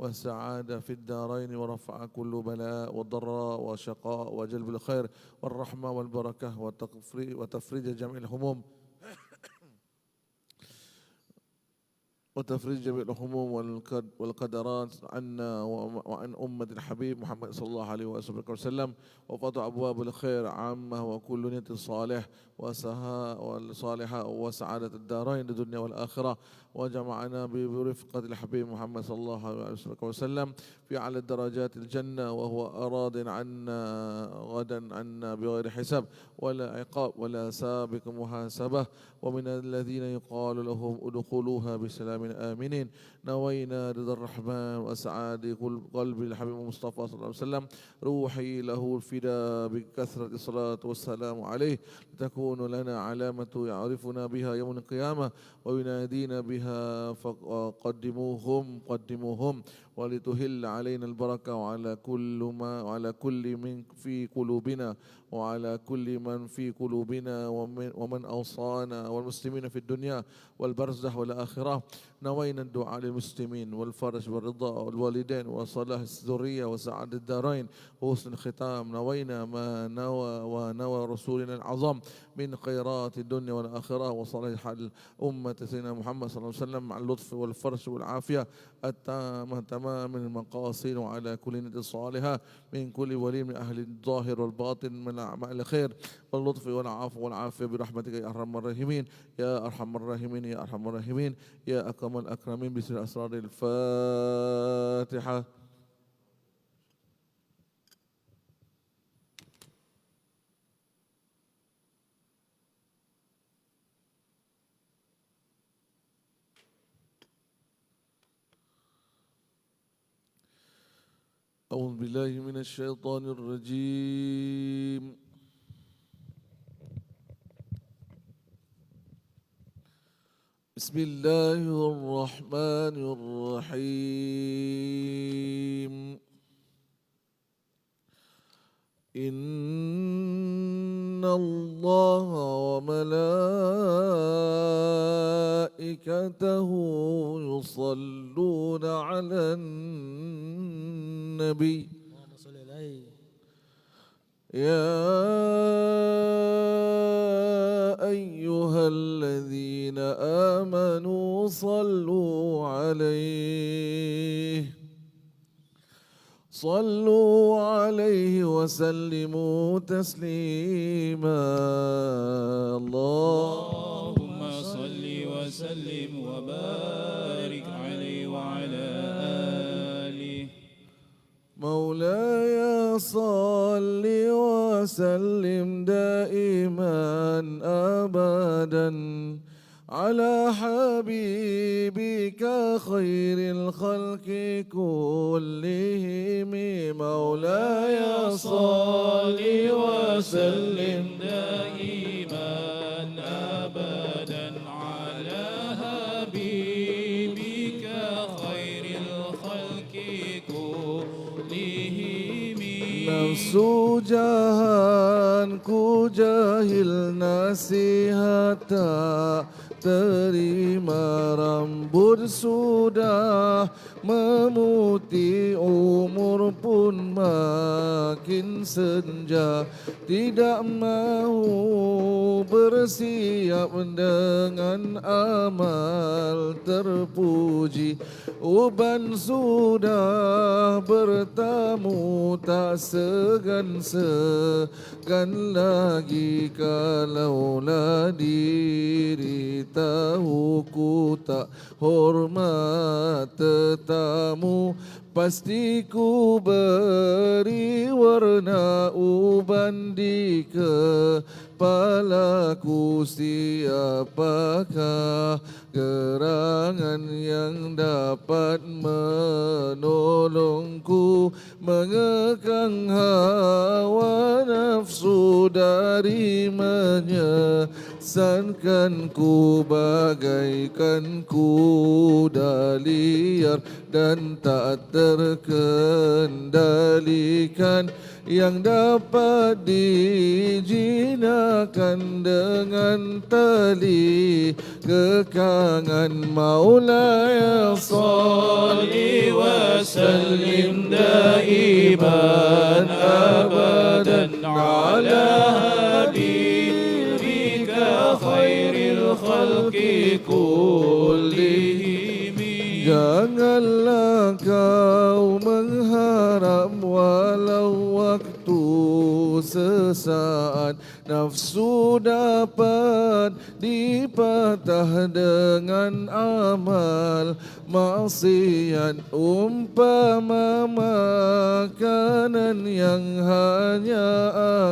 والسعادة في الدارين ورفع كل بلاء وضراء وشقاء وجلب الخير والرحمة والبركة وتفريج جميع الهموم وتفريج جميع الهموم والقدرات عنا وعن أمة الحبيب محمد صلى الله عليه وسلم وفتح أبواب الخير عامة وكل نية صالح وصالحة وسعادة الدارين الدنيا والآخرة وجمعنا برفقة الحبيب محمد صلى الله عليه وسلم في أعلى درجات الجنة وهو أراض عنا غدا عنا بغير حساب ولا عقاب ولا سابق محاسبة ومن الذين يقال لهم ادخلوها بسلام آمنين نوينا رضا الرحمن وأسعاد قلب الحبيب المصطفى صلى الله عليه وسلم روحي له الفداء بكثرة الصلاة والسلام عليه لتكون لنا علامة يعرفنا بها يوم القيامة وينادينا بها قدموهم ولتهل علينا البركة وعلى كل من في قلوبنا وعلى كل من في قلوبنا ومن أوصانا والمسلمين في الدنيا والبرزخ والآخرة نوينا الدعاء للمسلمين والفرج والرضا والوالدين وصلاح الذرية وسعادة الدارين وحسن الختام نوينا ما ونوى رسولنا العظام من خيرات الدنيا والآخرة وصلاح الأمة سيدنا محمد صلى الله عليه وسلم مع اللطف والفرج والعافية التامة تمام المقاصد وعلى كل نية صالحة من كل ولي من أهل الظاهر والباطن من أعمال الخير واللطف والعفو والعافية برحمتك يا أرحم الراحمين يا أرحم الراحمين يا أرحم الراحمين يا أكرم الأكرمين بسر أسرار الفاتحة. أعوذ بالله من الشيطان الرجيم. بسم الله الرحمن الرحيم. إن الله وملائكته يصلون على النبي يا أيها الذين آمنوا صلوا عليه وسلموا تسليما. اللهم صل وسلم وبارك عليه وعلى آله. مولاي صل وسلم دائما أبدا على حبيبك خير الخلق كلهم. مولاي صل وسلم دائما أبدا على حبيبك خير الخلق كلهم. نفس jahan ku jahil nasihatnya terima rambut sudah memutih umur pun makin senja tidak mahu bersiap dengan amal terpuji uban sudah bertamu tak segan lagi kalaulah diri tahu ku tak hormat tetamu pasti ku beri warna uban di kepalaku. Siapakah gerangan yang dapat menolongku mengekang hawa nafsu dari menyesankanku bagaikan kuda liar dan tak terkendalikan yang dapat dijinakan dengan tali kekangan. Maulaya salli wa وسلم دائما أبدا على حبيبك خير الخلق كلهم. Janganlah kau mengharap walau waktu sesaat, nafsu dapat dipatah dengan amal maksiat, umpama makanan yang hanya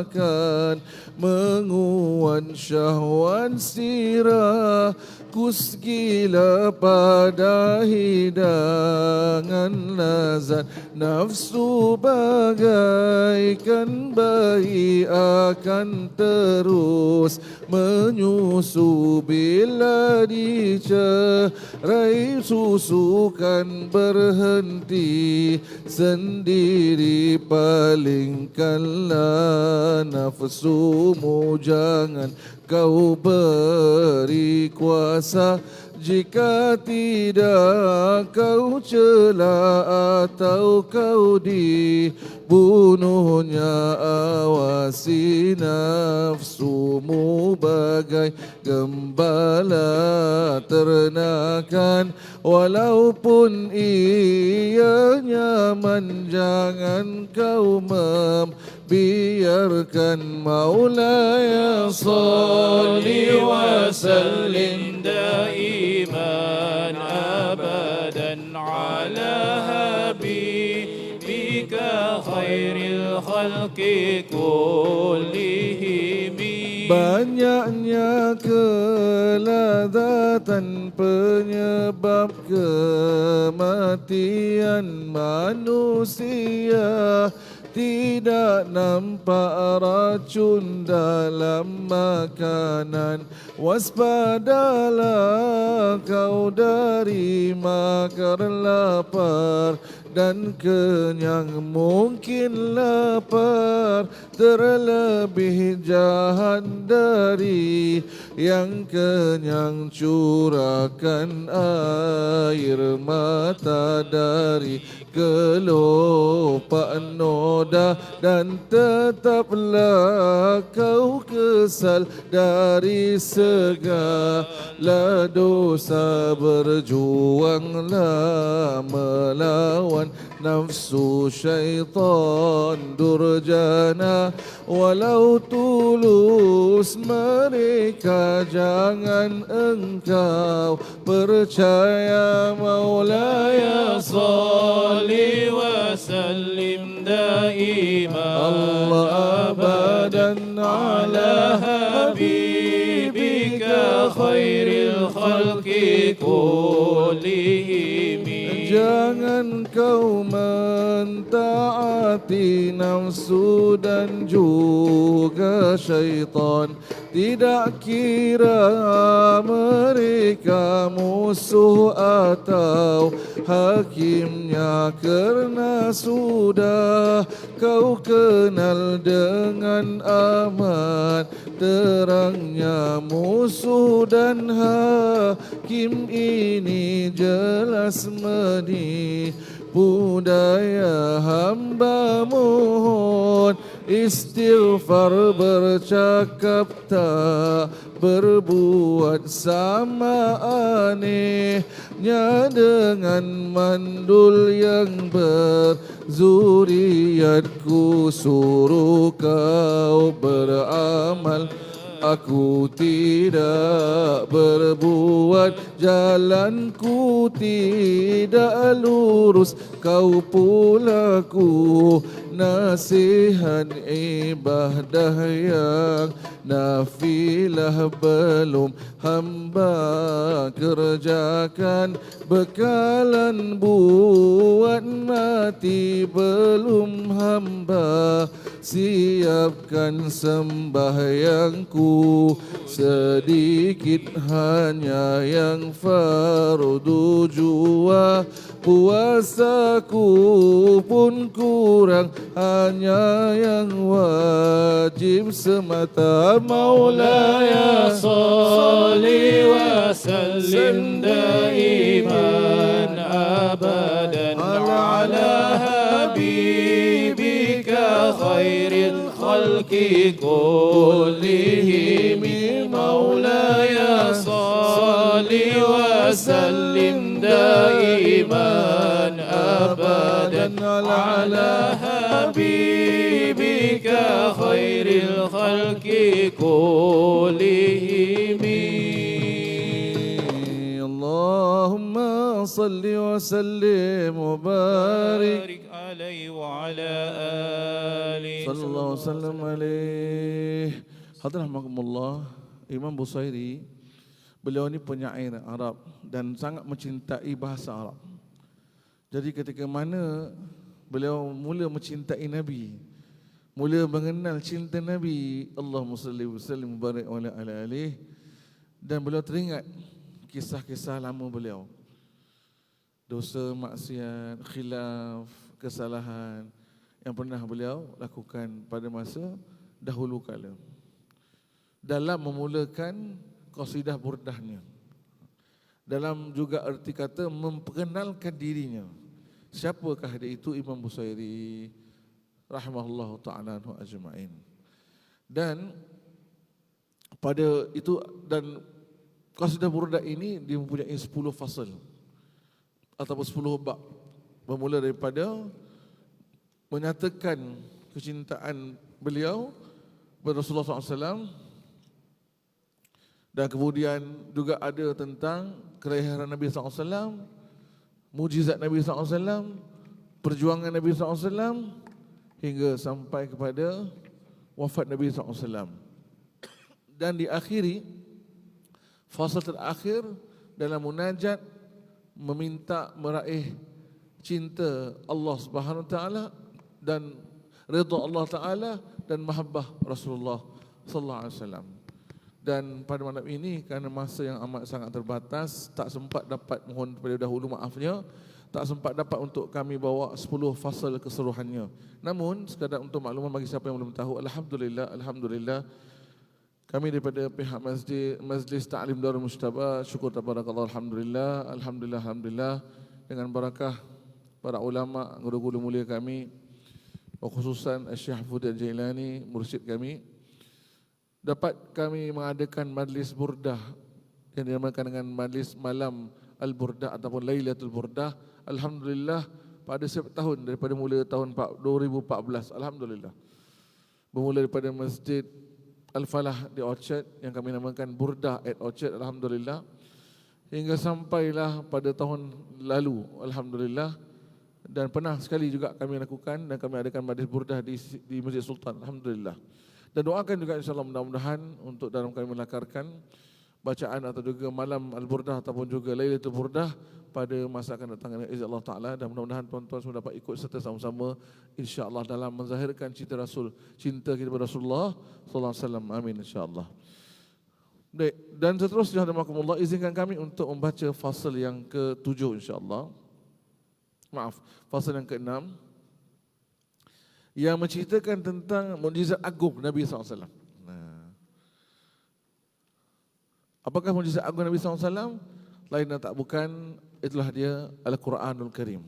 akan menguat syahwat sirah, kusgila pada hidangan lazat. Nafsu bagaikan bayi akan terus menyusu, bila dicerai susu kan berhenti sendiri. Palingkanlah nafsumu, jangan kau beri kuasa, jika tidak kau cela atau kau dibunuhnya. Awasi nafsumu bagai gembala ternakan, walaupun ia nyaman jangan kau biarkan. Maulaya salli wa sallim daiman abadan ala habibika khairil khalqi kullihim. Banyaknya kelazatan penyebab kematian manusia, tidak nampak racun dalam makanan. Waspadalah kau dari makar lapar dan kenyang. Mungkin lapar terlebih jahat dari yang kenyang. Curahkan air mata dari kelopak noda, dan tetaplah kau kesal dari segala dosa. Berjuanglah melawan nafsu syaitan durjana, walau tulus mereka jangan engkau percaya. Maulaya salli wa sallim daiman Allah abadan ala habibika khairil khalqi kullihim. Jangan kau mentaati nafsu dan juga syaitan, tidak kira mereka musuh atau hakimnya, kerana sudah kau kenal dengan amat terangnya. Musuh dan hakim ini jelas menipu daya hamba. Mohon istighfar, bercakap tak berbuat sama anehnya dengan mandul yang berzuriatku. Suruh kau beramal, aku tidak berbuat, jalanku tidak lurus, kau pula ku nasihat ibadah yang nafilah belum hamba kerjakan. Bekalan buat mati belum hamba siapkan. Sembahyangku sedikit hanya yang fardu jua, puasaku pun kurang hanya yang wajib semata. Maulaya salli wa sallim daiman abadan ala على حبيبك خير الخلق كلهم مولاي صل وسلم دائما أبدا على حبيبك خير الخلق كلهم. اللهم صل وسلم وبارك عليه وعلى آله sallallahu wasallam alaih. Hadrahmakumullah, Imam Busairi, beliau ni penyair Arab dan sangat mencintai bahasa Arab. Jadi ketika mana beliau mula mencintai Nabi, mula mengenal cinta Nabi, Allahumma salli wa sallim mubarak wa ala alihi, dan beliau teringat kisah-kisah lama beliau, dosa, maksiat, khilaf, kesalahan yang pernah beliau lakukan pada masa dahulu kala dalam memulakan qasidah burdahnya, dalam juga erti kata memperkenalkan dirinya. Siapakah dia itu? Imam Busairi rahimahullahu ta'ala anhu ajma'in. Dan pada itu, dan qasidah burdah ini dia mempunyai 10 fasal ataupun 10 bab, bermula daripada menyatakan kecintaan beliau kepada Rasulullah SAW, dan kemudian juga ada tentang kelahiran Nabi SAW, mujizat Nabi SAW, perjuangan Nabi SAW, hingga sampai kepada wafat Nabi SAW. Dan diakhiri fasal terakhir dalam munajat meminta meraih cinta Allah Subhanahu Wa Taala dan redha Allah Taala dan mahabbah Rasulullah sallallahu alaihi wasallam. Dan pada malam ini kerana masa yang amat sangat terbatas, tak sempat dapat, mohon pada dahulu maafnya, tak sempat dapat untuk kami bawa 10 fasal keseluruhannya. Namun sekadar untuk makluman bagi siapa yang belum tahu, alhamdulillah kami daripada pihak Majlis Ta'lim Darul Mujtaba, syukur tabarakallah, alhamdulillah dengan barakah para ulama, guru-guru mulia kami, khususan Syekh Fudail Jailani, mursyid kami, dapat kami mengadakan majlis burdah yang dinamakan dengan majlis malam Al-Burdah ataupun Lailatul Burdah. Alhamdulillah pada setiap tahun daripada mula tahun 2014, alhamdulillah, bermula daripada Masjid Al-Falah di Orchard yang kami namakan Burdah at Orchard, alhamdulillah, hingga sampailah pada tahun lalu, alhamdulillah, dan pernah sekali juga kami lakukan dan kami adakan majlis burdah di Masjid Sultan, alhamdulillah. Dan doakan juga insyaAllah mudah-mudahan untuk dalam kami melakarkan bacaan atau juga malam Al-Burdah ataupun juga Lailatul Burdah pada masa akan datang dengan izin Allah Ta'ala, dan mudah-mudahan tuan-tuan semua dapat ikut serta sama-sama insyaAllah dalam menzahirkan cinta Rasul, cinta kita kepada Rasulullah sallallahu alaihi wasallam. Amin insyaAllah. Baik, dan seterusnya hadirin, izinkan kami untuk membaca fasal yang ke-7 insyaAllah. Fasal yang ke-6 yang menceritakan tentang mukjizat agung Nabi SAW. Apakah mukjizat agung Nabi SAW? Lain dan tak bukan, itulah dia Al-Quranul Karim.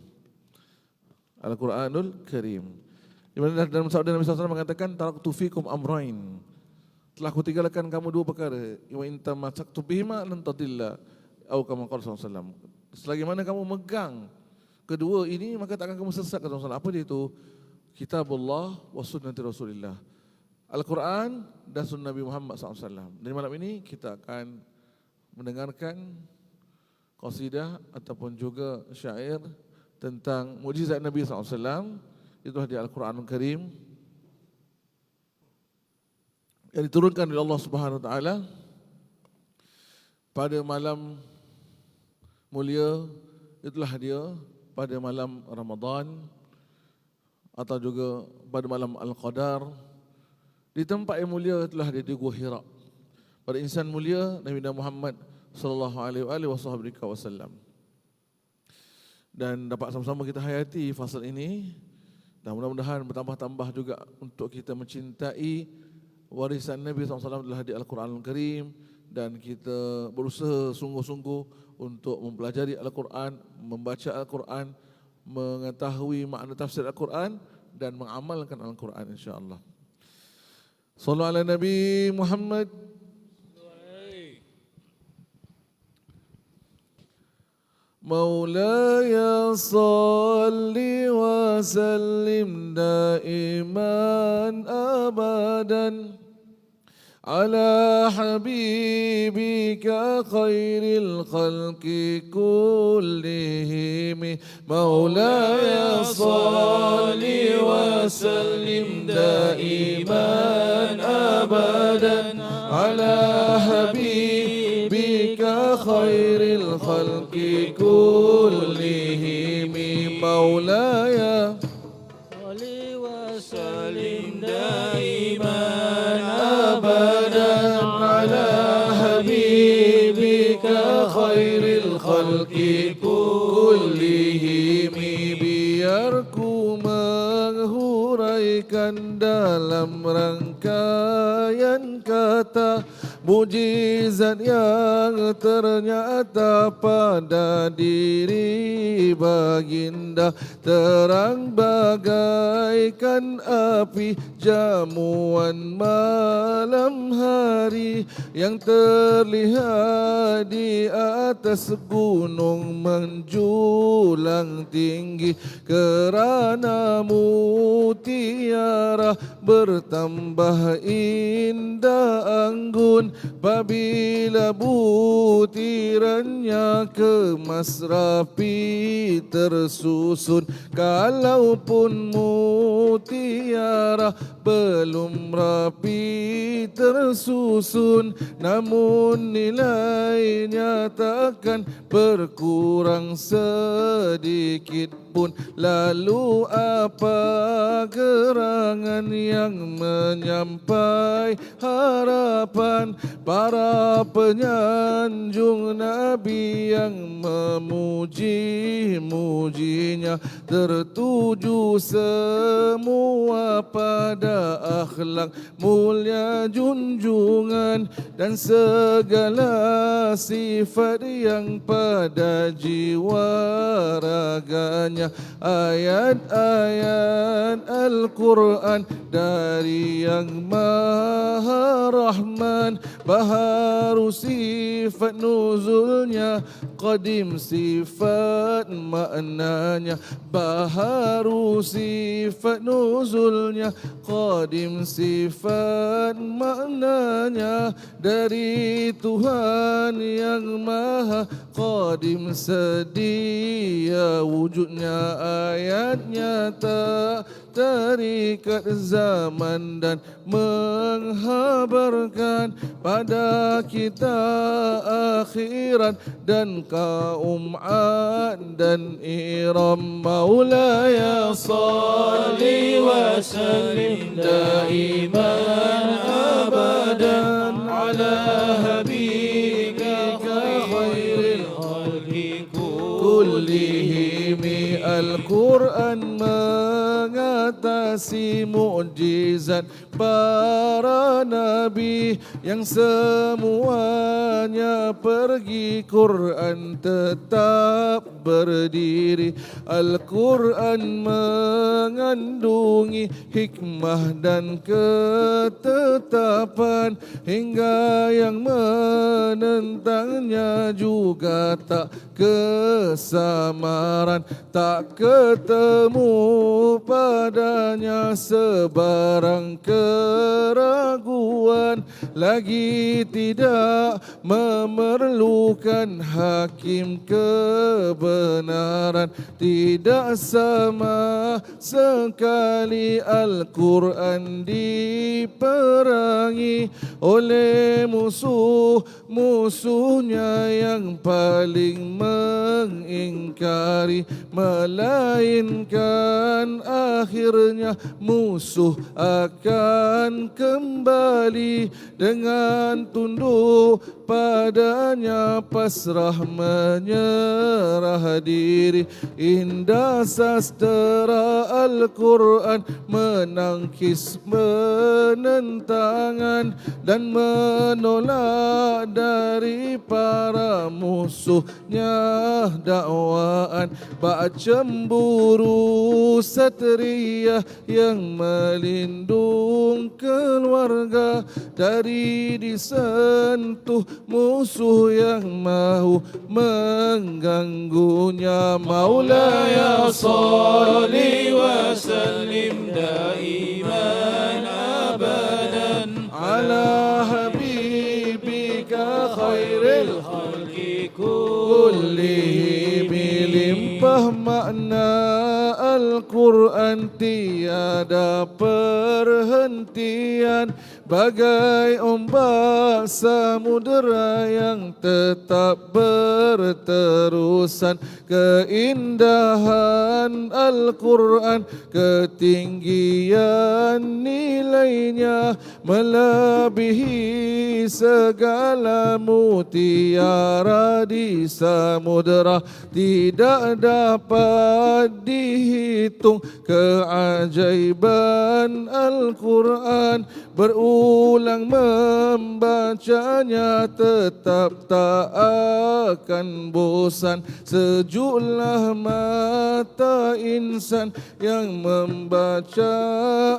Al-Quranul Karim. Di mana dalam sabda Nabi SAW mengatakan, taraktu fikum amrain, telah kutinggalkan kamu 2 perkara, wa in tamassaktum bihima lan tadilla, atau kama qala SAW, selagi mana kamu megang kedua ini maka takkan kamu sesat, kata Rasulullah. Apa dia itu? Kitabullah wa sunnati Rasulillah, Al-Quran dan sunnah Nabi Muhammad SAW. Dan malam ini kita akan mendengarkan qasidah ataupun juga syair tentang mukjizat Nabi SAW. Itulah di Al-Quranul Karim yang diturunkan oleh Allah Subhanahu Wa Taala pada malam mulia. Itulah dia pada malam Ramadan atau juga pada malam Al-Qadar, di tempat yang mulia. Itulah dia di Gua Hira pada insan mulia Nabi Muhammad sallallahu alaihi wasallam. Dan dapat sama-sama kita hayati fasal ini, dan mudah-mudahan bertambah-tambah juga untuk kita mencintai warisan Nabi SAW adalah di Al-Quranul Karim, dan kita berusaha sungguh-sungguh untuk mempelajari Al-Quran, membaca Al-Quran, mengetahui makna tafsir Al-Quran dan mengamalkan Al-Quran insya-Allah. Sallu ala Nabi Muhammad. مولاي صل وسلم دائما أبدا على حبيبك خير الخلق كلهم مولاي صل وسلم دائما أبدا على حبيبك خير الخلق كلهم مولاي صل وسلم دائما أبدا على حبيبك خير الخلق كلهم biar ku menghuraikan dalam rangkaian kata mujizat yang ternyata pada diri baginda terang bagaikan api jamuan malam hari yang terlihat di atas gunung menjulang tinggi kerana mutiara bertambah indah anggun Babila butirannya kemas rapi tersusun kalaupun mutiara belum rapi tersusun namun nilainya takkan berkurang sedikit pun. Lalu apa gerangan yang menyampai harapan para penyanjung Nabi yang memuji-mujinya tertuju semua pada akhlak mulia junjungan dan segala sifat yang pada jiwa raganya ayat-ayat Al-Quran dari yang Maha Rahman baharu sifat nuzulnya qadim sifat maknanya baharu sifat nuzulnya qadim sifat maknanya dari Tuhan yang Maha qadim sedia wujudnya ayatnya tak terikat zaman dan menghabarkan pada kita akhirat dan kaum Ad dan Iram. Maulaya salli wa sallim daiman abadan ala habibika khairil khalqi kullihim. Al-Quran mengatasi mukjizat para nabi yang semuanya pergi, Quran tetap berdiri. Al-Quran mengandungi hikmah dan ketetapan hingga yang menentangnya juga tak kesamaran, tak ketemu padanya sebarang keraguan, lagi tidak memerlukan hakim kebenaran. Tidak sama sekali Al-Quran diperangi oleh musuh-musuhnya yang paling mengingkari, melainkan akhirnya musuh akan kembali dengan tunduk padanya pasrah menyerah diri. Indah sastera Al-Quran menangkis penentangan dan menolak dari para musuhnya dakwaan. Bak cemburu satria yang melindung keluarga dari disentuh musuh yang mahu mengganggunya. Maulaya salli wa sallim daiman abadan ala habibika khairil khalqi kullihim. Limpah makna Al-Quran tiada perhentian, bagai ombak samudera yang tetap berterusan. Keindahan Al-Quran, ketinggian nilainya melebihi segala mutiara di samudera. Tidak dapat dihitung keajaiban Al-Quran. Berulang membacanya tetap tak akan bosan. Sejuklah mata insan yang membaca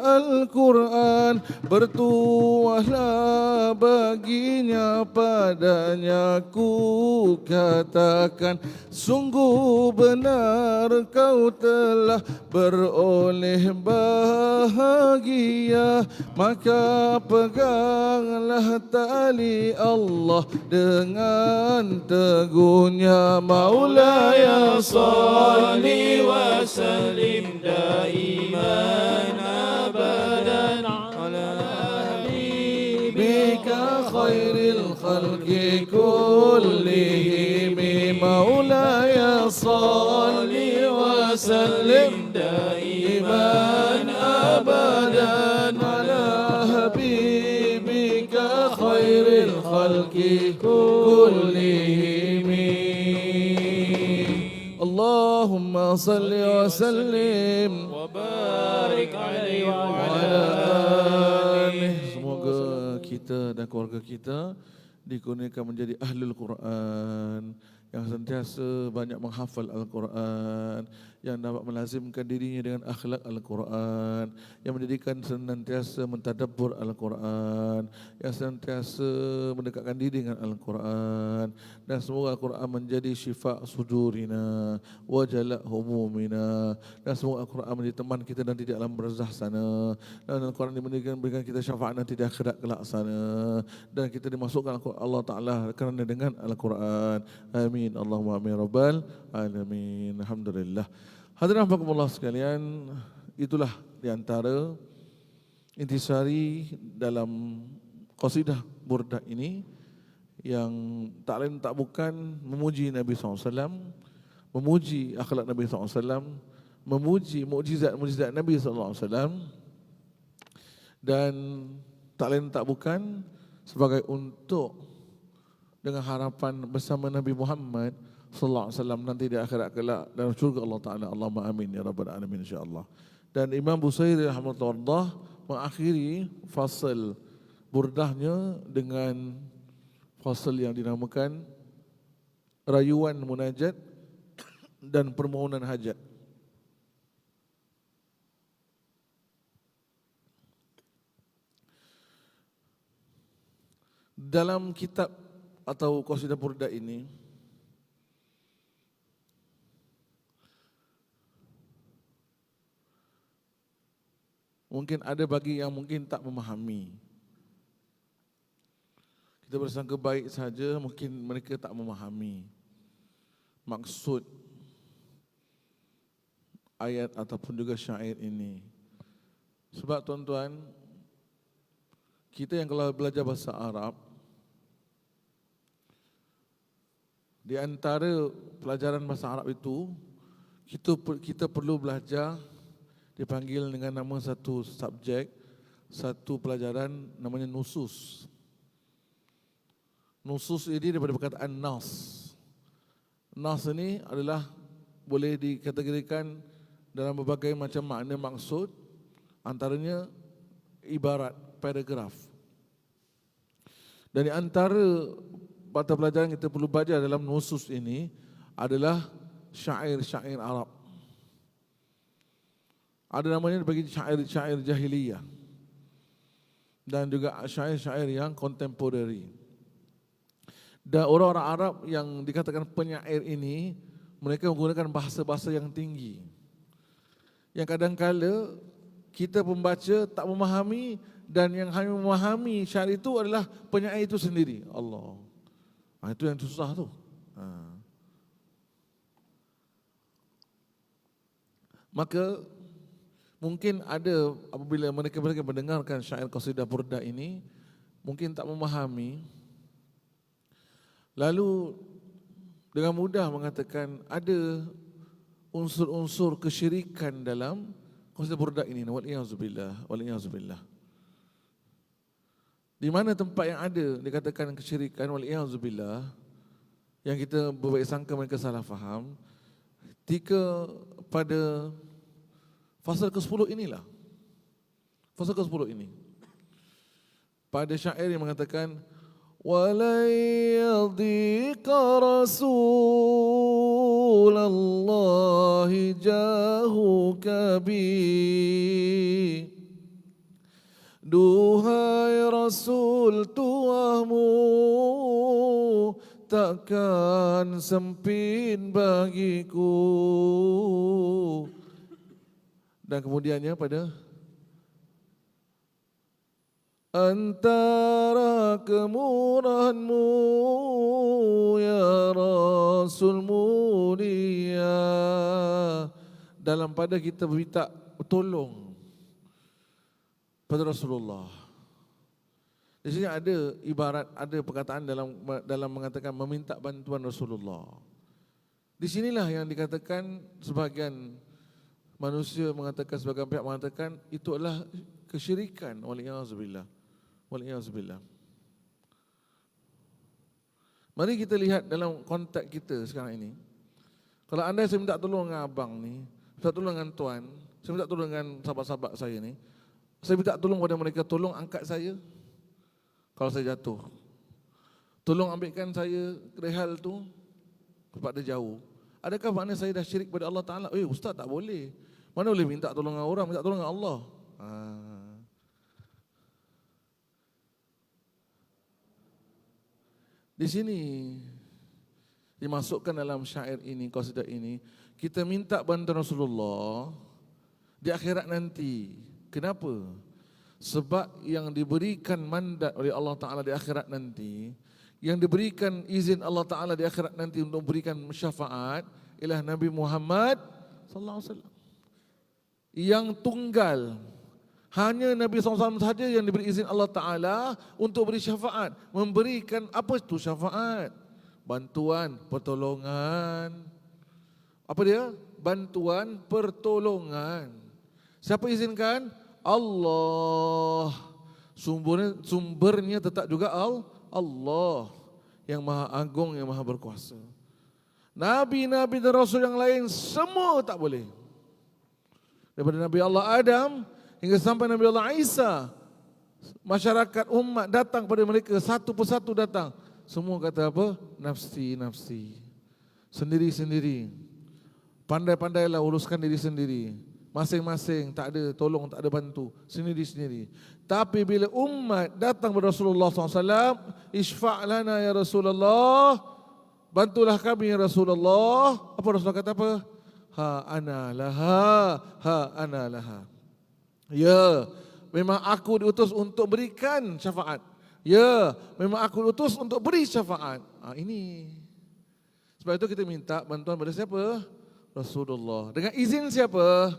Al-Quran. Bertuahlah baginya padanya ku katakan, sungguh benar kau telah beroleh bahagia. Maka peganglah tali Allah dengan teguhnya. Maulaya salli wa sallim daiman abadan ala habibika khairil khalqi kullihim. Maulaya salli wa sallim daiman abadan ala habibika khairil khalqi kullihim. Allahumma salli wa sallim wa barik alaihi wa ala alihi. Semoga kita dan keluarga kita dikurniakan menjadi ahlul Quran, yang sentiasa banyak menghafal Al-Quran, yang dapat melazimkan dirinya dengan akhlak Al-Quran, yang menjadikan senantiasa mentadabbur Al-Quran, yang senantiasa mendekatkan diri dengan Al-Quran. Dan semoga Al-Quran menjadi syifa' sudurina wa jala' humumina. Dan semoga Al-Quran menjadi teman kita nanti di alam barzah sana. Dan Al-Quran memberikan kita syafaat nanti di akhirat kelak sana. Dan kita dimasukkan Allah Ta'ala kerana dengan Al-Quran. Amin. Allahumma amin rabbal alamin. Alhamdulillah. Hadirin rahimakumullah sekalian, itulah di antara intisari dalam qasidah burdah ini yang tak lain tak bukan memuji Nabi SAW, memuji akhlak Nabi SAW, memuji mukjizat-mukjizat Nabi SAW, dan tak lain tak bukan sebagai untuk dengan harapan bersama Nabi Muhammad sallallahu alaihi wasallam nanti di akhirat kelak dalam syurga Allah Taala. Allahumma amin ya rabbal alamin insyaallah. Dan Imam Busairi rahimahullah mengakhiri fasal burdahnya dengan fasal yang dinamakan rayuan munajat dan permohonan hajat. Dalam kitab atau qasidah burdah ini mungkin ada bagi yang mungkin tak memahami. Kita bersangka baik saja, mungkin mereka tak memahami maksud ayat ataupun juga syair ini. Sebab tuan-tuan, kita yang kalau belajar bahasa Arab, di antara pelajaran bahasa Arab itu, kita perlu belajar dipanggil dengan nama satu subjek, satu pelajaran namanya nusus. Nusus ini daripada perkataan nas. Nas ini adalah boleh dikategorikan dalam berbagai macam makna maksud, antaranya ibarat, paragraf. Dan di antara mata pelajaran kita perlu belajar dalam nusus ini adalah syair-syair Arab. Ada namanya bagi syair-syair jahiliyah dan juga syair-syair yang kontemporari. Dan orang-orang Arab yang dikatakan penyair ini, mereka menggunakan bahasa-bahasa yang tinggi, yang kadang-kala kita pembaca tak memahami, dan yang hanya memahami syair itu adalah penyair itu sendiri. Allah, itu yang susah tu. Maka mungkin ada apabila mereka mendengarkan syair qasidah burdah ini, mungkin tak memahami, lalu dengan mudah mengatakan ada unsur-unsur kesyirikan dalam qasidah burdah ini. Wal-iyazubillah, wal-iyazubillah. Di mana tempat yang ada dikatakan kesyirikan, wal-iyazubillah, yang kita berbaik sangka mereka salah faham, ketika pada fasal ke-10 inilah. Fasal ke-10 ini. Pada syair yang mengatakan وَلَنْ يَضِيقَ رَسُولَ اللَّهِ جَاهُكَ بِي. Duhai Rasul, tuahmu takkan sempit bagiku. Dan kemudiannya pada antara kemurahanmu ya Rasul mulia, dalam pada kita minta tolong pada Rasulullah. Di sini ada ibarat, ada perkataan dalam mengatakan meminta bantuan Rasulullah. Di sinilah yang dikatakan sebahagian manusia mengatakan, sebagian pihak mengatakan itu adalah kesyirikan. Wal-iyazubillah. Wal-iyazubillah. Mari kita lihat dalam konteks kita sekarang ini. Kalau anda saya minta tolong dengan abang ni, minta tolong dengan tuan, saya minta tolong dengan sahabat-sahabat saya ni, saya minta tolong kepada mereka, tolong angkat saya kalau saya jatuh. Tolong ambilkan saya rehal tu kepada jauh. Adakah makna saya dah syirik pada Allah Ta'ala? Ustaz tak boleh. Mana boleh minta tolong dengan orang, minta tolong dengan Allah. Di sini dimasukkan dalam syair ini, qasidah ini, kita minta bantuan Rasulullah di akhirat nanti. Kenapa? Sebab yang diberikan mandat oleh Allah Ta'ala di akhirat nanti, yang diberikan izin Allah Ta'ala di akhirat nanti untuk memberikan syafaat ialah Nabi Muhammad sallallahu alaihi wasallam. Yang tunggal, hanya Nabi SAW sahaja yang diberi izin Allah Ta'ala untuk beri syafaat. Memberikan apa itu syafaat? Bantuan, pertolongan. Apa dia? Bantuan, pertolongan. Siapa izinkan? Allah. Sumbernya tetap juga Allah yang maha agung, yang maha berkuasa. Nabi-nabi dan Rasul yang lain semua tak boleh. Daripada Nabi Allah Adam hingga sampai Nabi Allah Isa, masyarakat umat datang pada mereka, satu persatu datang. Semua kata apa? Nafsi, nafsi. Sendiri-sendiri. Pandai-pandailah uruskan diri sendiri. Masing-masing, tak ada tolong, tak ada bantu. Sendiri-sendiri. Tapi bila umat datang kepada Rasulullah SAW, Ishfa' lana ya Rasulullah, bantulah kami ya Rasulullah. Apa Rasulullah kata apa? Ha ana laha. Ya, memang aku diutus untuk berikan syafaat. Ya, memang aku diutus untuk beri syafaat. Ini. Sebab itu kita minta bantuan pada siapa? Rasulullah. Dengan izin siapa?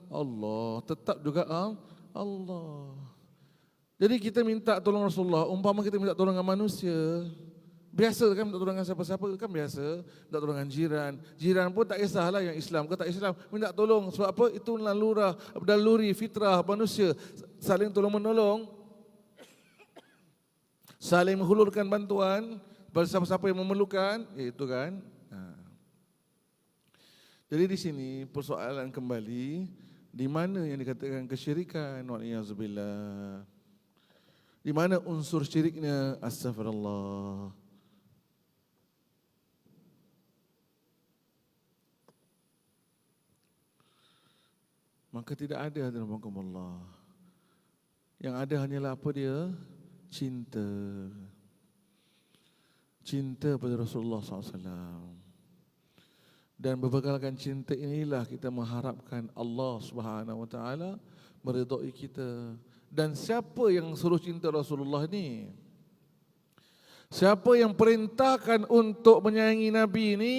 Allah. Tetap juga Allah. Jadi kita minta tolong Rasulullah. Umpama kita minta tolong dengan manusia, biasa kan minta tolong dengan siapa-siapa kan biasa. Minta tolong dengan jiran. Jiran pun tak kisahlah yang Islam ke tak Islam. Minta tolong sebab apa? Itu naluri, fitrah manusia. Saling tolong menolong. Saling menghulurkan bantuan. Pada siapa-siapa yang memerlukan, itu kan. Jadi di sini persoalan kembali, di mana yang dikatakan kesyirikan, wa'iyyazubillah. Di mana unsur syiriknya, astaghfirullah. Maka tidak ada Allah. Yang ada hanyalah apa dia? Cinta. Cinta pada Rasulullah SAW. Dan berbekalkan cinta inilah kita mengharapkan Allah Subhanahu Wa Taala meridai kita. Dan siapa yang suruh cinta Rasulullah ni? Siapa yang perintahkan untuk menyayangi Nabi ni?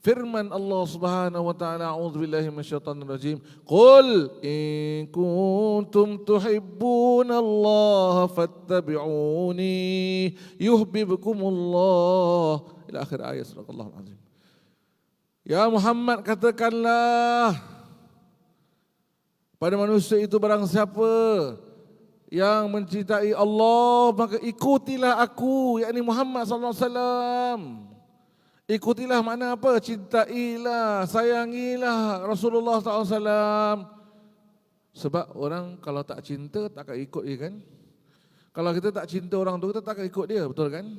Firman Allah Subhanahu wa taala, a'udzubillahi minasyaitonir rajim. Qul in kuntum tuhibbunallaha fattabi'uni yuhibbukumullah. Ila akhir ayat surah Al-Azim. Ya Muhammad, katakanlah pada manusia itu barang siapa yang mencintai Allah, maka ikutilah aku, yakni Muhammad sallallahu alaihi wasallam. Ikutilah makna apa? Cintailah, sayangilah Rasulullah SAW. Sebab orang kalau tak cinta tak akan ikut dia kan? Kalau kita tak cinta orang tu, kita tak akan ikut dia, betul kan?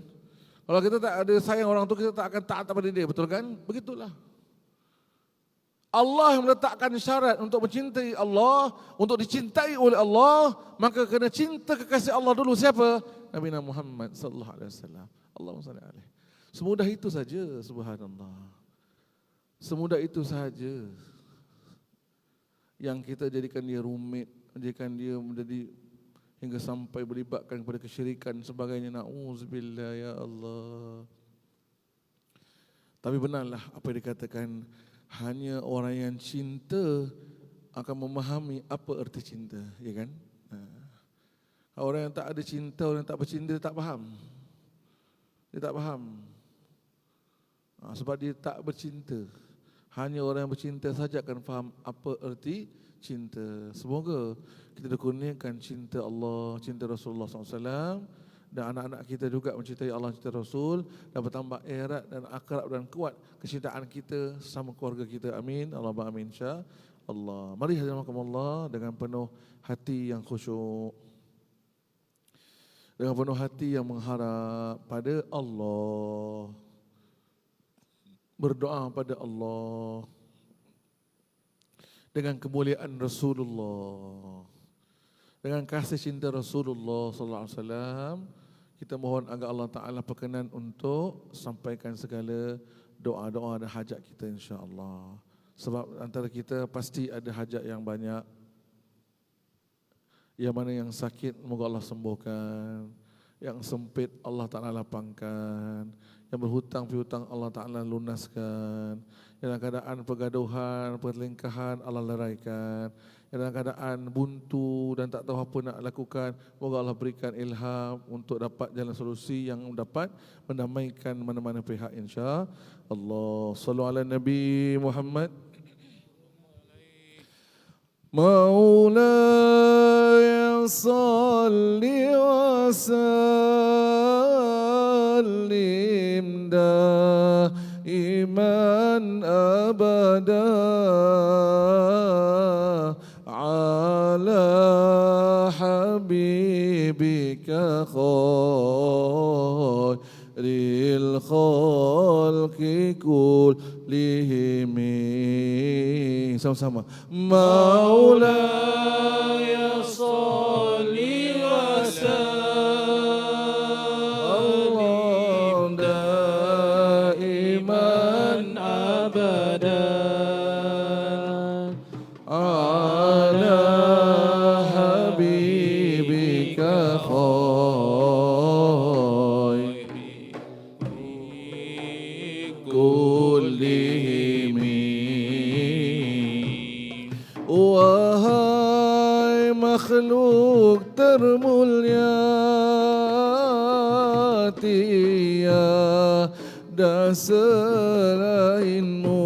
Kalau kita tak ada sayang orang tu, kita tak akan taat pada dia, betul kan? Begitulah. Allah yang meletakkan syarat untuk mencintai Allah, untuk dicintai oleh Allah, maka kena cinta kekasih Allah dulu. Siapa? Nabi Muhammad sallallahu alaihi wasallam. Allahumma salli alaihi. Semudah itu saja, subhanallah. Semudah itu saja. Yang kita jadikan dia rumit, jadikan dia menjadi hingga sampai melibatkan kepada kesyirikan sebagainya. Na'udzubillah ya Allah. Tapi benarlah apa yang dikatakan, hanya orang yang cinta akan memahami apa erti cinta, ya kan? Orang yang tak ada cinta, orang yang tak bercinta, dia tak faham. Dia tak faham. Sebab dia tak bercinta. Hanya orang yang bercinta saja akan faham apa erti cinta. Semoga kita dikurniakan cinta Allah, cinta Rasulullah SAW, dan anak-anak kita juga mencintai Allah, cinta Rasul, dan bertambah erat dan akrab dan kuat kecintaan kita sama keluarga kita. Amin. Allahumma amin insya-Allah. Mari hadirin Allah dengan penuh hati yang khusyuk, dengan penuh hati yang mengharap pada Allah, berdoa pada Allah dengan kemuliaan Rasulullah, dengan kasih cinta Rasulullah sallallahu alaihi wasallam. Kita mohon agar Allah Taala berkenan untuk sampaikan segala doa-doa dan hajat kita insya-Allah. Sebab antara kita pasti ada hajat yang banyak. Yang mana yang sakit, moga Allah sembuhkan. Yang sempit, Allah Ta'ala lapangkan. Yang berhutang piutang, Allah Ta'ala lunaskan. Yang dalam keadaan pergaduhan, pertelingkahan, Allah leraikan. Yang dalam keadaan buntu dan tak tahu apa nak lakukan, moga Allah berikan ilham untuk dapat jalan solusi yang dapat mendamaikan mana-mana pihak insya-Allah. Sallu ala Nabi Muhammad. Maulaya salli wa sallim daiman abada ala habibika khairil khalqi kullihim. Sama-sama. Maulaya salli wa sallim daiman abadan ala habibika khairil kullihim. Wahai makhluk termulia, tiada selainmu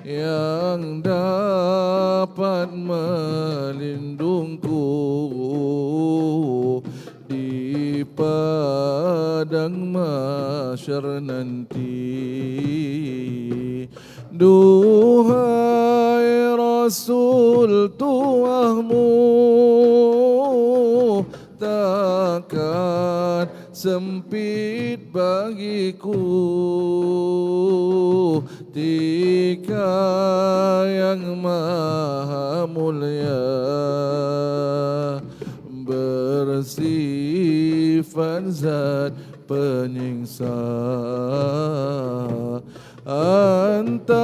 yang dapat melindungku di padang mahsyar nanti. Duhai Rasul tuahmu, takkan sempit bagiku tika yang maha mulia bersifat zat penyiksa. Antara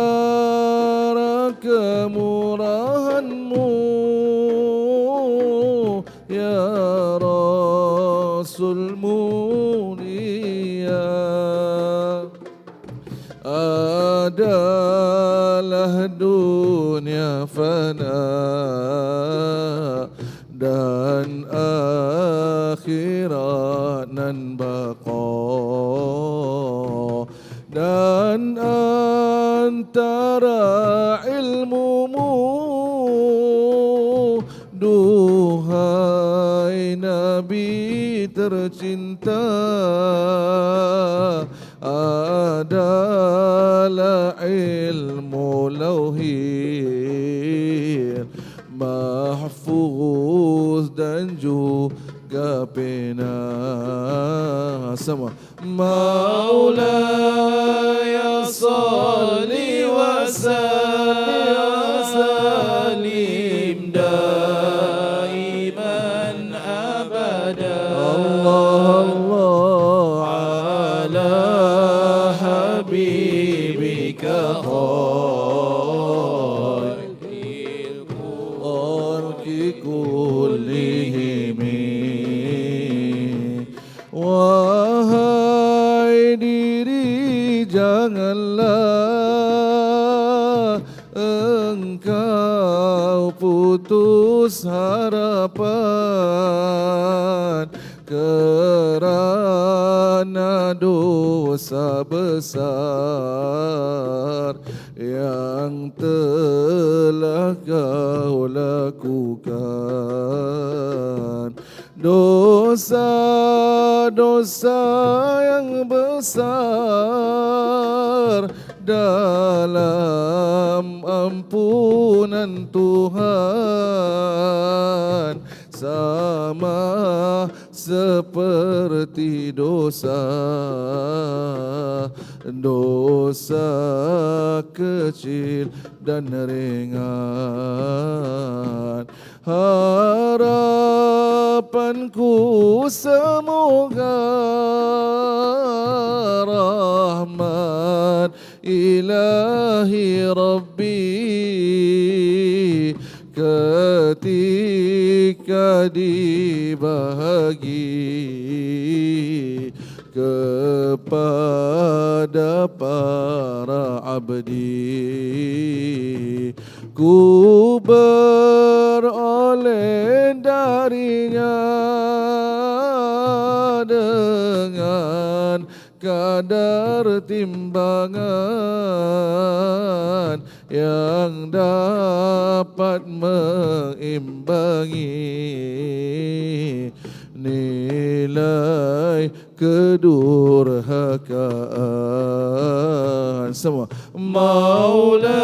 kemurahanmu ya Rasul mulia adalah dunia fana dan akhirat nan baqa, dan antara ilmumu duhai Nabi tercinta adalah ilmu lauhil mahfuz dan juga pena. Sama Maulaya salli wa sallim daiman abada. Allah ala habibika khairil khalqi kullihim. Wahai diri, janganlah engkau putus harapan kerana dosa besar yang telah kau lakukan. Dosa-dosa yang besar dalam ampunan Tuhan sama seperti dosa kecil dan ringan. Harapanku semoga rahmat ilahi Rabbi ketika dibahagi kepada para abdi. Ku beroleh darinya dengan kadar timbangan yang dapat mengimbangi nilai kedurhakaan. Semua Maulaya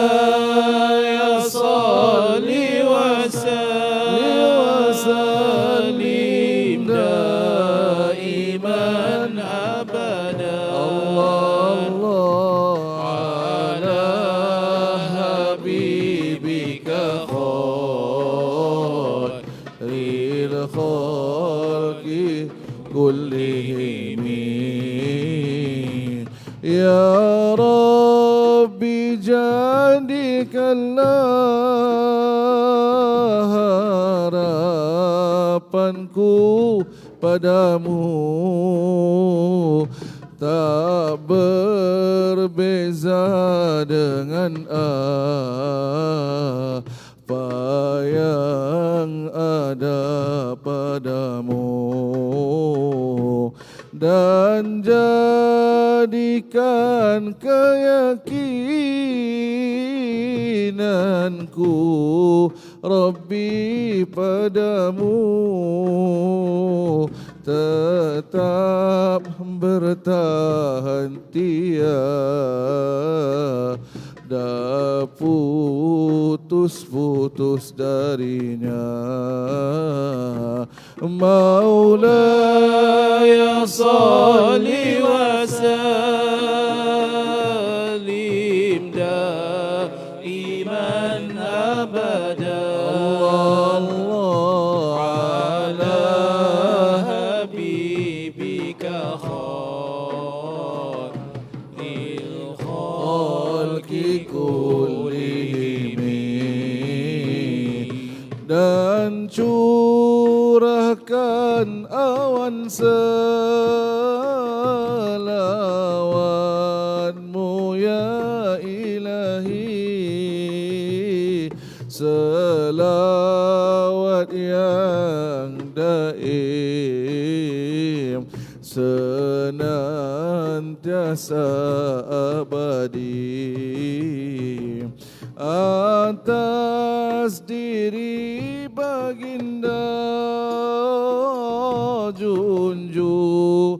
salli wa sallim daiman abada. Allah ala habibika khairil khalqi kullihim. Ya Rabbi, jadikanlah harapanku padamu tak berbeza dengan apa yang ada padamu, dan jadikan keyakinanku Rabbi padamu tetap bertahan tiada putus-putus darinya. Maulaya salli wa sallim daiman abada ala habibika khairil khalqi kullihim, dan curahkan awan selawatmu ya ilahi, selawat yang daim senantiasa abadi atas diri baginda junjungan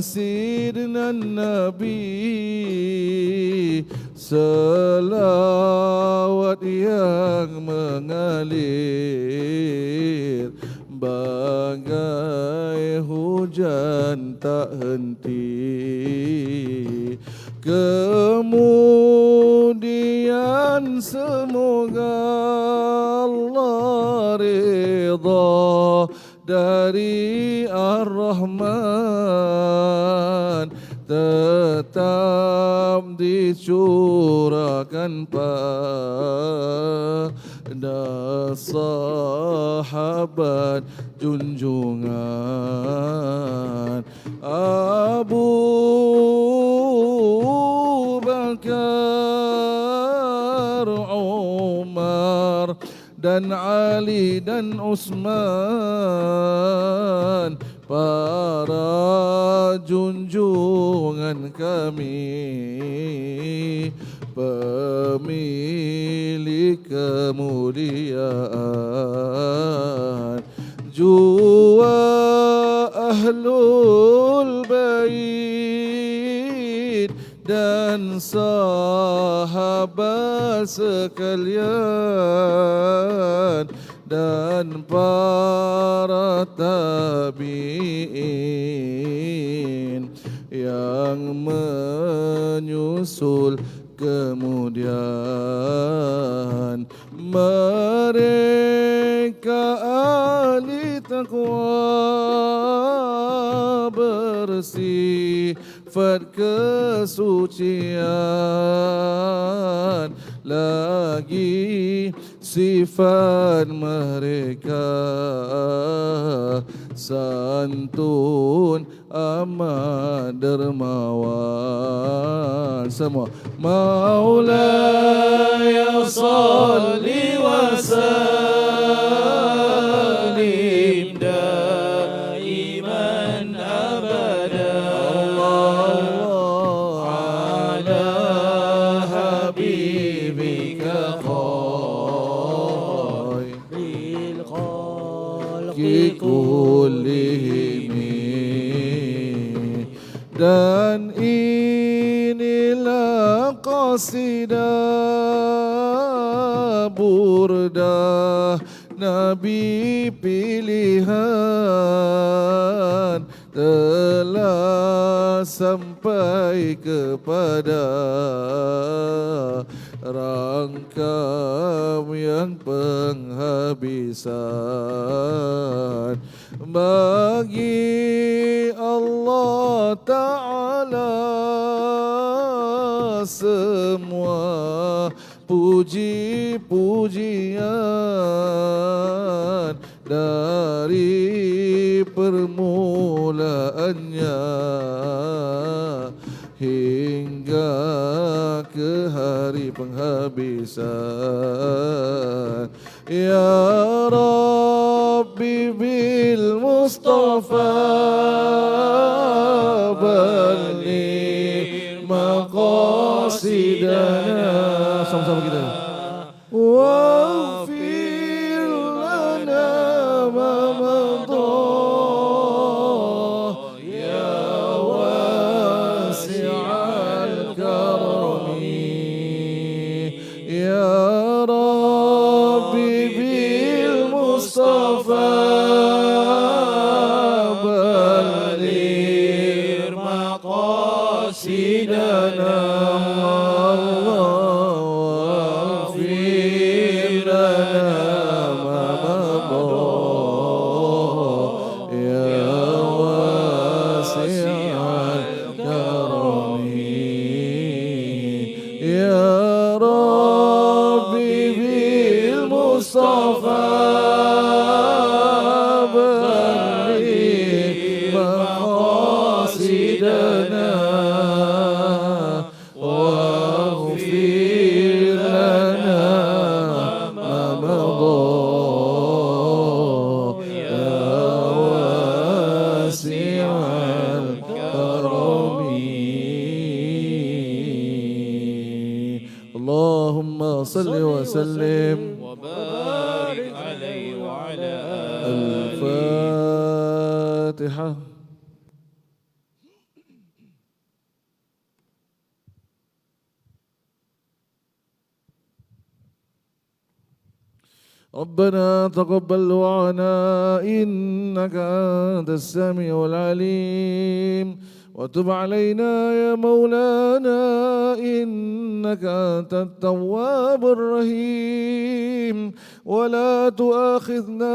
sidna Nabi, selawat yang mengalir bagai hujan tak henti. Kemudian semoga Allah ridha dari Ar-Rahman tetap dicurahkan pada sahabat junjungan Abu Bakar, Umar, dan Ali dan Utsman, para junjungan kami, pemilik kemuliaan, jua ahlul bait dan sahabat sekalian, dan para tabi'in yang menyusul kemudian. Mereka ahli taqwa bersifat kesucian, lagi sifat mereka santun amat dermawan. Semua Maulaya salli wa sallim daiman abada ala habibika khairil khalqi kullihim. Dan inilah qasidah burdah Nabi pilihan, telah sampai kepada rangkam yang penghabisan. Bagi Allah Ta'ala semua puji-pujian, dari permulaannya hingga ke hari penghabisan. Ya Rabbi bil Mustafa balligh maqasidana. Sama-sama kita. Waghfir lana ma madha ما مضى يا واسع الكرم يا ربي بالمصطفى بلغ مقاصدنا واغفر لنا ما مضى يا واسع الكرم اللهم صل وسلم وبارك عليه وعلى الفاتحة. ربنا تقبل دعانا إنك أنت السميع العليم وتب علينا يا مولانا إنك أنت التواب الرحيم ولا تؤاخذنا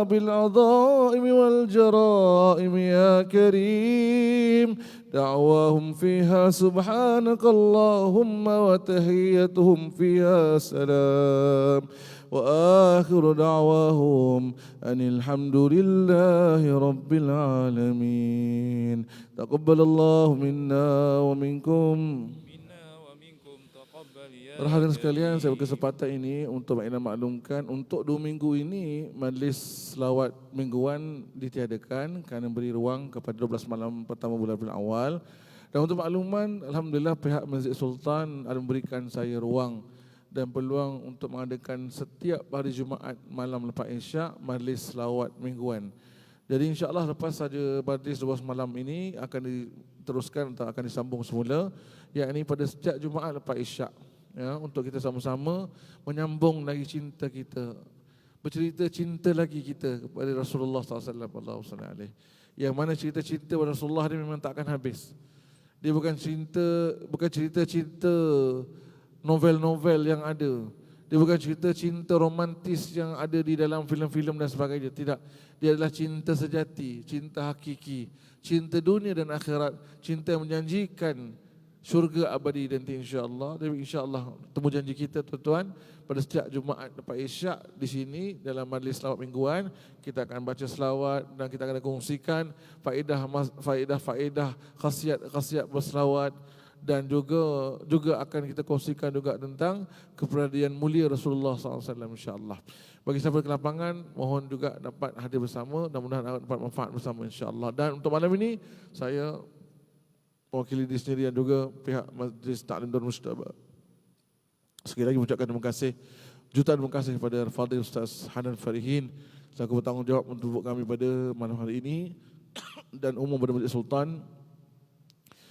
بالعظائم والجرائم يا كريم دعواهم فيها سبحانك اللهم وتحيتهم فيها سلام وآخر دعواهم أن الحمد لله رب العالمين تقبل الله منا ومنكم. Hadirin sekalian, saya berkesempatan ini untuk maklumkan untuk 2 minggu ini majlis selawat mingguan ditiadakan kerana beri ruang kepada 12 malam pertama bulan awal. Dan untuk makluman, alhamdulillah pihak Masjid Sultan ada memberikan saya ruang dan peluang untuk mengadakan setiap hari Jumaat malam lepas Isyak majlis selawat mingguan. Jadi insya-Allah lepas saja majlis 12 malam ini akan diteruskan atau akan disambung semula, yakni pada setiap Jumaat lepas Isyak. Ya, untuk kita sama-sama menyambung lagi cinta kita, bercerita cinta lagi kita kepada Rasulullah sallallahu alaihi wasallam. Yang mana cerita cinta kepada Rasulullah ni memang tak akan habis. Dia bukan cerita-cerita novel-novel yang ada. Dia bukan cerita cinta romantis yang ada di dalam filem-filem dan sebagainya. Tidak. Dia adalah cinta sejati, cinta hakiki, cinta dunia dan akhirat, cinta yang menjanjikan syurga abadi nanti insya-Allah. Dan insya-Allah temu janji kita tuan-tuan pada setiap Jumaat lepas Isyak di sini dalam majlis selawat mingguan kita akan baca selawat dan kita akan kongsikan faedah khasiat berselawat dan juga akan kita kongsikan juga tentang kepribadian mulia Rasulullah SAW insya-Allah. Bagi siapa di lapangan mohon juga dapat hadir bersama dan mudah-mudahan dapat manfaat bersama insya-Allah. Dan untuk malam ini saya mewakili diri sendiri dan juga pihak Majlis Ta'lim Darul Mujtaba sekali lagi mengucapkan terima kasih, jutaan terima kasih kepada Fadil Ustaz Hanan Farihin selaku bertanggungjawab untuk kami pada malam hari ini dan umum pada Majlis Sultan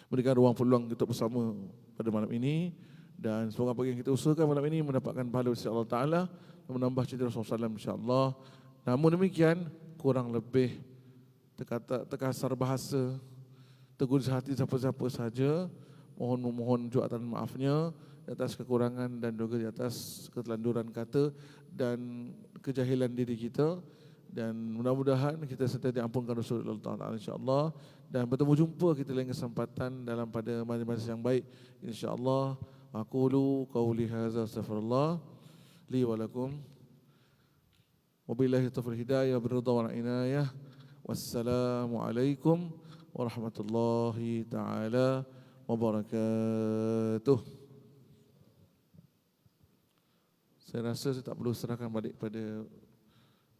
memberikan ruang peluang untuk bersama pada malam ini. Dan semoga apa yang kita usahakan malam ini mendapatkan pahala dari Allah Ta'ala dan menambah cinta Rasulullah SAW insya-Allah. Namun demikian kurang lebih terkasar bahasa, tegur hati siapa-siapa saja, mohon jutaan maafnya di atas kekurangan dan juga di atas ketelanjuran kata dan kejahilan diri kita. Dan mudah-mudahan kita sentiasa diampunkan Rasulullah Ta'ala insya-Allah. Dan bertemu jumpa kita lain kesempatan dalam pada majlis yang baik insya-Allah. Aqulu qawli hadza astaghfirullah li wa lakum. Wabillahi taufiq hidayah biridha wal inayah. Wassalamualaikum warahmatullahi taala wabarakatuh. Saya rasa saya tak perlu serahkan balik pada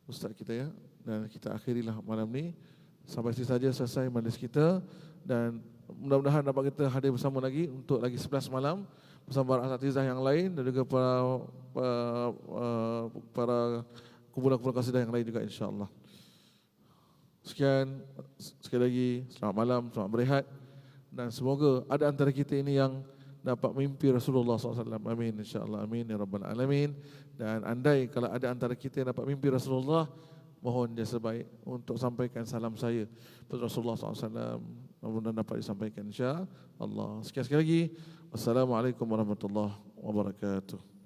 ustaz kita ya, dan kita akhirilah malam ni sampai sini saja selesai majlis kita. Dan mudah-mudahan dapat kita hadir bersama lagi untuk lagi 11 malam bersama para asatizah yang lain dan juga para kumpulan-kumpulan qasidah yang lain juga insya-Allah. Sekian sekali lagi, selamat malam, selamat berehat dan semoga ada antara kita ini yang dapat mimpi Rasulullah SAW. Amin insya-Allah, amin ya rabbal alamin. Dan andai kalau ada antara kita yang dapat mimpi Rasulullah, mohon dia sebaik untuk sampaikan salam saya kepada Rasulullah SAW. Mudah-mudahan dapat disampaikan insya-Allah. Sekian sekali lagi. Wassalamualaikum warahmatullahi wabarakatuh.